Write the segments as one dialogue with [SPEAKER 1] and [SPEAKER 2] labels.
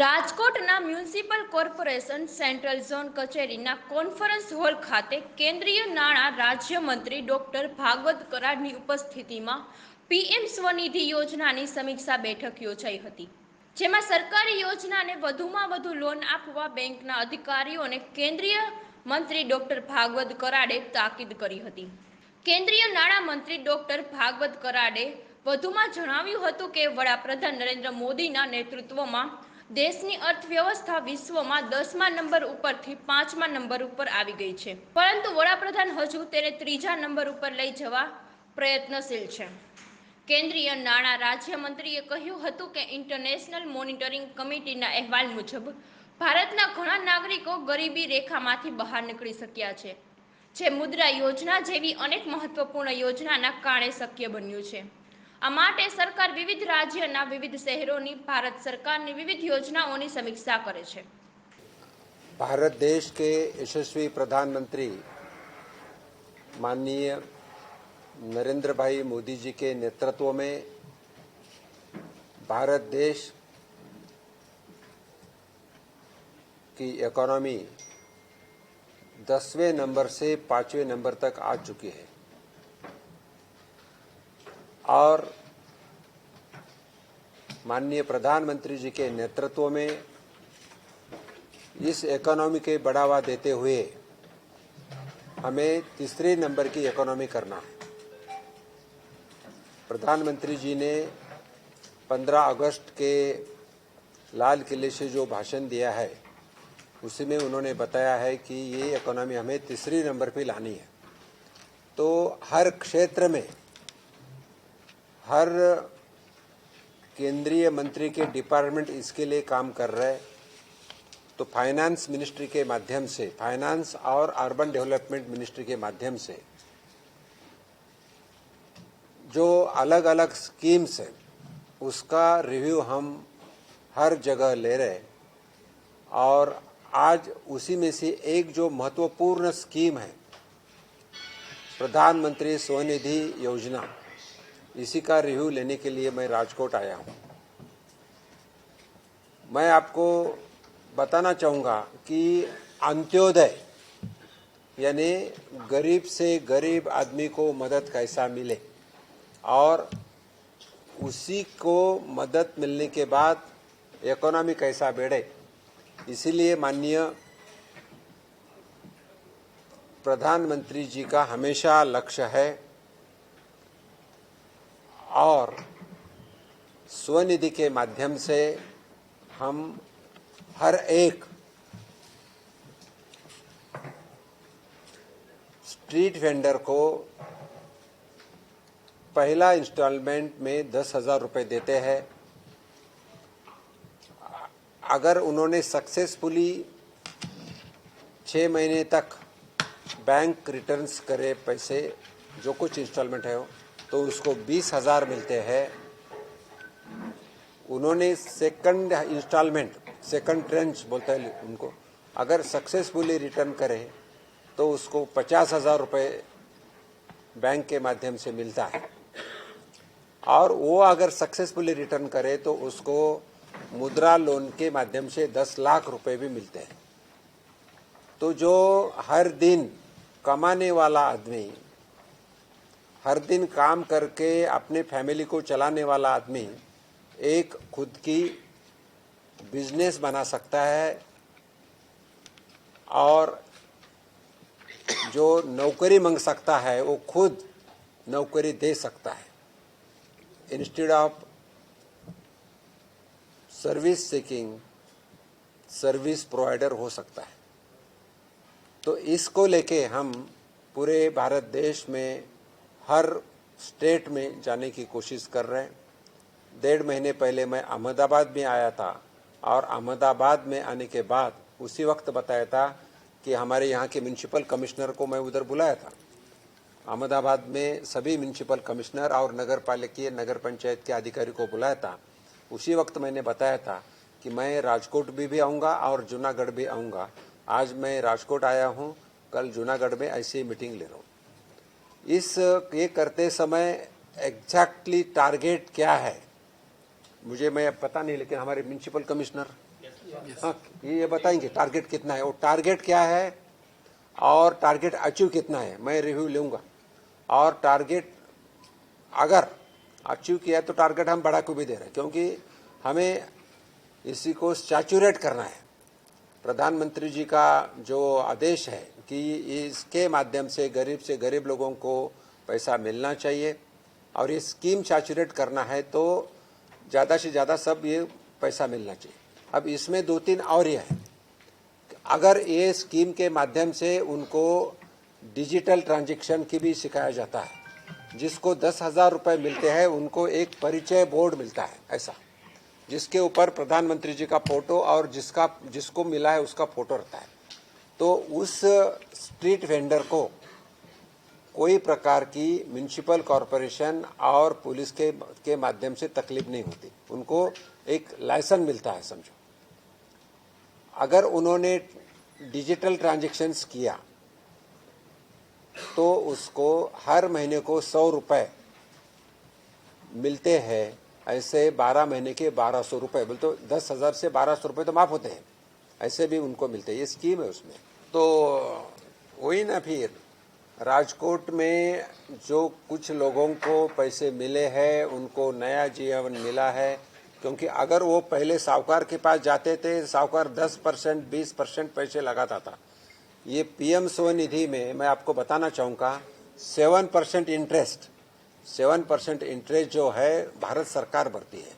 [SPEAKER 1] રાજકોટના municipal corporation central zone કચેરીના conference hall ખાતે કેન્દ્રીય નાણાં રાજ્યમંત્રી ડોક્ટર ભાગવત કરાડની ઉપસ્થિતિમાં પીએમ સ્વનિધિ યોજનાની સમીક્ષા બેઠક યોજાઈ હતી, જેમાં સરકારી યોજનાને વધુમાં વધુ લોન આપવા બેંકના અધિકારીઓને કેન્દ્રીય મંત્રી ડોક્ટર ભાગવત કરાડે તાકીદ કરી હતી। કેન્દ્રીય નાણાં મંત્રી ડોક્ટર ભાગવત કરાડે વધુમાં જણાવ્યું હતું કે વડાપ્રધાન નરેન્દ્ર મોદીના નેતૃત્વમાં દેશની અર્થવ્યવસ્થા વિશ્વમાં 10મા નંબર ઉપરથી 5મા નંબર ઉપર આવી ગઈ છે, પરંતુ વડાપ્રધાન હજુ તેને 3જા નંબર ઉપર લઈ જવા પ્રયત્નશીલ છે। કેન્દ્રીય નાણાં રાજ્યમંત્રીએ કહ્યું હતું કે ઇન્ટરનેશનલ મોનિટરિંગ કમિટીના અહેવાલ મુજબ ભારતના ઘણા નાગરિકો ગરીબી રેખામાંથી બહાર નીકળી શક્યા છે, જે મુદ્રા યોજના જેવી અનેક મહત્વપૂર્ણ યોજનાના કારણે શક્ય બન્યું છે। આ માટે સરકાર વિવિધ રાજ્યના વિવિધ શહેરોની ભારત સરકારની વિવિધ યોજનાઓની સમીક્ષા કરે છે।
[SPEAKER 2] भारत देश के यशस्वी प्रधानमंत्री माननीय नरेंद्र भाई मोदी जी के नेतृत्व में भारत देश की इकोनॉमी 10वें नंबर से 5वें नंबर तक आ चुकी है और माननीय प्रधानमंत्री जी के नेतृत्व में इस इकोनॉमी के बढ़ावा देते हुए हमें तीसरे नंबर की इकोनॉमी करना है। प्रधानमंत्री जी ने 15 अगस्त के लाल किले से जो भाषण दिया है उसी में उन्होंने बताया है कि ये इकोनॉमी हमें तीसरी नंबर पे लानी है। तो हर क्षेत्र में हर केंद्रीय मंत्री के डिपार्टमेंट इसके लिए काम कर रहे हैं। तो फाइनेंस मिनिस्ट्री के माध्यम से, फाइनेंस और अर्बन डेवलपमेंट मिनिस्ट्री के माध्यम से जो अलग अलग स्कीम्स हैं उसका रिव्यू हम हर जगह ले रहे हैं और आज उसी में से एक जो महत्वपूर्ण स्कीम है प्रधानमंत्री स्वनिधि योजना, इसी का रिव्यू लेने के लिए मैं राजकोट आया हूं। मैं आपको बताना चाहूँगा कि अंत्योदय यानी गरीब से गरीब आदमी को मदद कैसा मिले और उसी को मदद मिलने के बाद इकोनॉमी कैसा बढ़े, इसीलिए माननीय प्रधानमंत्री जी का हमेशा लक्ष्य है और स्वनिधि के माध्यम से हम हर एक स्ट्रीट वेंडर को पहला इंस्टॉलमेंट में 10,000 रुपये देते हैं। अगर उन्होंने सक्सेसफुली 6 महीने तक बैंक रिटर्न्स करे पैसे जो कुछ इंस्टॉलमेंट है तो उसको 20,000 मिलते हैं। उन्होंने सेकंड इंस्टॉलमेंट, सेकंड ट्रेंच बोलते हैं उनको, अगर सक्सेसफुली रिटर्न करें तो उसको 50,000 रुपये बैंक के माध्यम से मिलता है और वो अगर सक्सेसफुली रिटर्न करे तो उसको मुद्रा लोन के माध्यम से 10 लाख रुपए भी मिलते हैं। तो जो हर दिन कमाने वाला आदमी, हर दिन काम करके अपने फैमिली को चलाने वाला आदमी एक खुद की बिजनेस बना सकता है और जो नौकरी मांग सकता है वो खुद नौकरी दे सकता है, instead of service seeking service provider हो सकता है। तो इसको लेके हम पूरे भारत देश में हर स्टेट में जाने की कोशिश कर रहे हैं। 1.5 महीने पहले मैं अहमदाबाद में आया था और अहमदाबाद में आने के बाद उसी वक्त बताया था कि हमारे यहाँ के म्यूनिसिपल कमिश्नर को मैं उधर बुलाया था। अहमदाबाद में सभी म्यूनिसिपल कमिश्नर और नगर पालिका, नगर पंचायत के अधिकारी को बुलाया था। उसी वक्त मैंने बताया था कि मैं राजकोट भी आऊँगा और जूनागढ़ भी आऊँगा। आज मैं राजकोट आया हूँ, कल जूनागढ़ में ऐसी मीटिंग ले रहा हूँ। ये करते समय एग्जैक्टली टारगेट क्या है मुझे मैं पता नहीं, लेकिन हमारे म्युनिसिपल कमिश्नर हाँ ये बताएंगे टारगेट कितना है, और टारगेट क्या है और टारगेट अचीव कितना है, मैं रिव्यू लूंगा। और टारगेट अगर अचीव किया तो टारगेट हम बढ़ा को भी दे रहे हैं, क्योंकि हमें इसी को सैचुरेट करना है। प्रधानमंत्री जी का जो आदेश है कि इसके माध्यम से गरीब लोगों को पैसा मिलना चाहिए और ये स्कीम सैचुरेट करना है, तो ज़्यादा से ज़्यादा सब ये पैसा मिलना चाहिए। अब इसमें 2-3 और ये है, अगर ये स्कीम के माध्यम से उनको डिजिटल ट्रांजैक्शन की भी सिखाया जाता है, जिसको 10,000 रुपये मिलते हैं उनको एक परिचय बोर्ड मिलता है ऐसा, जिसके ऊपर प्रधानमंत्री जी का फोटो और जिसको मिला है उसका फोटो रहता है, तो उस स्ट्रीट वेंडर को कोई प्रकार की म्युनिसिपल कॉरपोरेशन और पुलिस के माध्यम से तकलीफ नहीं होती। उनको एक लाइसेंस मिलता है समझो। अगर उन्होंने डिजिटल ट्रांजैक्शंस किया तो उसको हर महीने को 100 रुपये मिलते हैं। ऐसे 12 महीने के 1200 रुपये, बोल तो 10,000 से 1200 रुपये तो माफ होते हैं, ऐसे भी उनको मिलते हैं। ये स्कीम है उसमें। तो वही ना, फिर राजकोट में जो कुछ लोगों को पैसे मिले हैं उनको नया जीवन मिला है, क्योंकि अगर वो पहले साहूकार के पास जाते थे, साहूकार 10% 20% पैसे लगाता था। ये पीएम स्वनिधि में मैं आपको बताना चाहूँगा 7% इंटरेस्ट जो है भारत सरकार भरती है,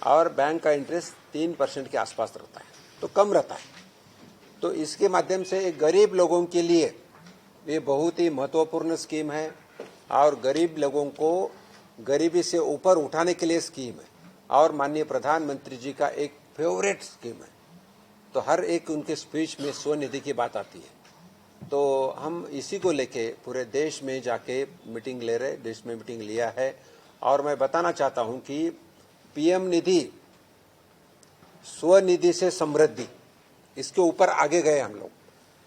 [SPEAKER 2] और बैंक का इंटरेस्ट 3% के आसपास रहता है, तो कम रहता है। तो इसके माध्यम से गरीब लोगों के लिए ये बहुत ही महत्वपूर्ण स्कीम है, और गरीब लोगों को गरीबी से ऊपर उठाने के लिए स्कीम है, और माननीय प्रधानमंत्री जी का एक फेवरेट स्कीम है। तो हर एक उनके स्पीच में स्वनिधि की बात आती है। तो हम इसी को लेके पूरे देश में जाके मीटिंग ले रहे, देश में मीटिंग लिया है। और मैं बताना चाहता हूं कि पीएम निधि स्वनिधि से समृद्धि, इसके ऊपर आगे गए हम लोग।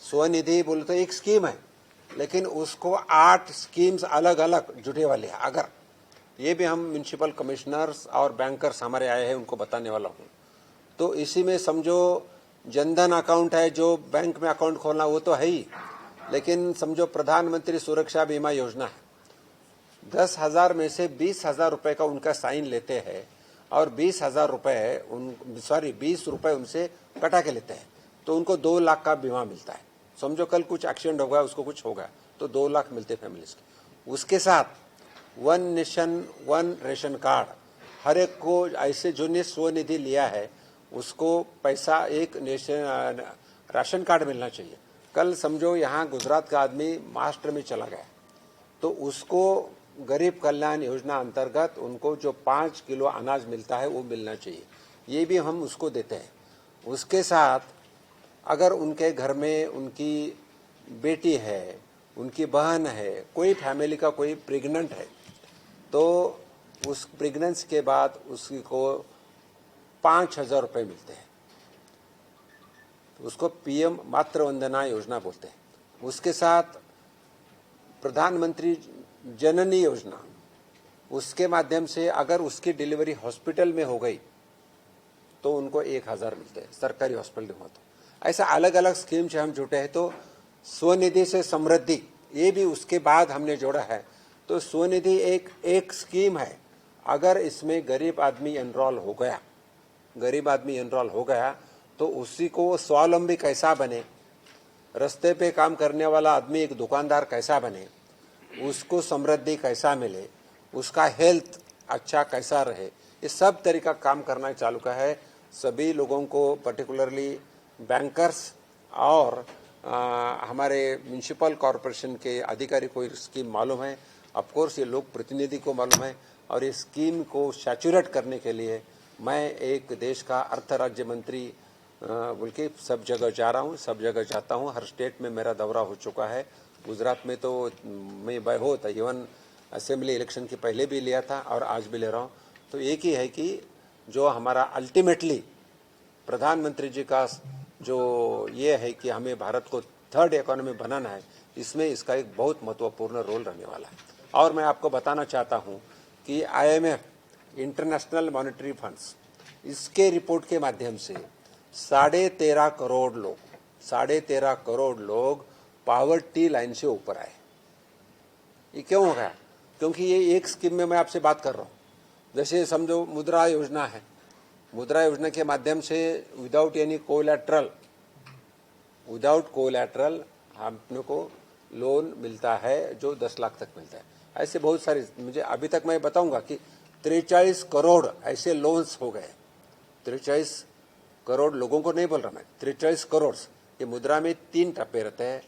[SPEAKER 2] स्वनिधि बोलते तो एक स्कीम है, लेकिन उसको 8 स्कीम्स अलग अलग जुड़े वाले हैं। अगर ये भी हम म्युनिसिपल कमिश्नर्स और बैंकर्स हमारे आए हैं, उनको बताने वाला हूँ। तो इसी में समझो जनधन अकाउंट है, जो बैंक में अकाउंट खोलना वो तो है ही, लेकिन समझो प्रधानमंत्री सुरक्षा बीमा योजना है। 10,000 में से 20,000 रुपये का उनका साइन लेते हैं, और 20,000 रुपये 20 रुपये उनसे कटा के लेते हैं, तो उनको 2 लाख का बीमा मिलता है। समझो कल कुछ एक्सीडेंट होगा, उसको कुछ होगा, तो 2 लाख मिलते फैमिलीज के। उसके साथ 1 नेशन 1 रेशन कार्ड, हर एक को ऐसे जो ने स्वनिधि लिया है उसको पैसा एक नेशन राशन कार्ड मिलना चाहिए। कल समझो यहाँ गुजरात का आदमी महाराष्ट्र में चला गया, तो उसको गरीब कल्याण योजना अंतर्गत उनको जो 5 किलो अनाज मिलता है वो मिलना चाहिए, ये भी हम उसको देते हैं। उसके साथ अगर उनके घर में उनकी बेटी है, उनकी बहन है, कोई फैमिली का कोई प्रेग्नेंट है, तो उस प्रेगनेंसी के बाद उसकी को 5,000 रुपये मिलते हैं, तो उसको पीएम मातृ वंदना योजना बोलते हैं। उसके साथ प्रधानमंत्री जननी योजना, उसके माध्यम से अगर उसकी डिलीवरी हॉस्पिटल में हो गई तो उनको 1,000 मिलते हैं, सरकारी हॉस्पिटल में हो। तो ऐसा अलग अलग स्कीम से हम जुटे हैं। तो स्वनिधि से समृद्धि ये भी उसके बाद हमने जोड़ा है। तो स्वनिधि एक स्कीम है। अगर इसमें गरीब आदमी एनरोल हो गया तो उसी को स्वावलंबी कैसा बने, रास्ते पे काम करने वाला आदमी एक दुकानदार कैसा बने, उसको समृद्धि कैसा मिले, उसका हेल्थ अच्छा कैसा रहे, ये सब तरीका काम करना चालू का है। सभी लोगों को, पर्टिकुलरली बैंकर्स और हमारे म्युनिसिपल कॉरपोरेशन के अधिकारी को स्कीम मालूम है, ऑफकोर्स ये लोग प्रतिनिधि को मालूम है। और इस स्कीम को सैचुरेट करने के लिए मैं एक देश का अर्थ राज्य मंत्री बोल के सब जगह जा रहा हूँ, सब जगह जाता हूँ। हर स्टेट में मेरा दौरा हो चुका है। गुजरात में तो मैं बहुत इवन असेंबली इलेक्शन के पहले भी लिया था और आज भी ले रहा हूँ। तो एक ही है कि जो हमारा अल्टीमेटली प्रधानमंत्री जी का जो ये है कि हमें भारत को 3rd इकोनॉमी बनाना है, इसमें इसका एक बहुत महत्वपूर्ण रोल रहने वाला है। और मैं आपको बताना चाहता हूँ कि IMF इंटरनेशनल मॉनेटरी फंड्स, इसके रिपोर्ट के माध्यम से 13.5 करोड़ लोग पॉवर्टी लाइन से ऊपर आए। ये क्यों हो गया? क्योंकि ये एक स्कीम में मैं आपसे बात कर रहा हूँ। जैसे समझो मुद्रा योजना है, मुद्रा योजना के माध्यम से विदाउट एनी कोलैटरल हम को लोन मिलता है जो 10 लाख तक मिलता है। ऐसे बहुत सारे, मुझे अभी तक मैं बताऊंगा कि 43 करोड़ ऐसे लोन्स हो गए। 43 करोड़ लोगों को नहीं बोल रहा मैं, 43 करोड़। ये मुद्रा में 3 टप्पे रहते हैं।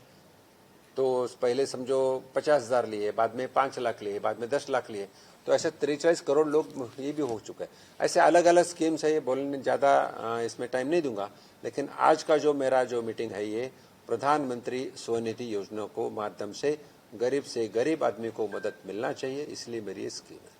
[SPEAKER 2] तो पहले समझो 50,000 लिए, बाद में 5 लाख लिए, बाद में 10 लाख लिए, तो ऐसे 43 करोड़ लोग ये भी हो चुके हैं। ऐसे अलग अलग स्कीम्स है, ये बोलने ज़्यादा इसमें टाइम नहीं दूंगा। लेकिन आज का जो मेरा जो मीटिंग है, ये प्रधानमंत्री स्वनिधि योजना को माध्यम से गरीब आदमी को मदद मिलना चाहिए, इसलिए मेरी ये स्कीम है।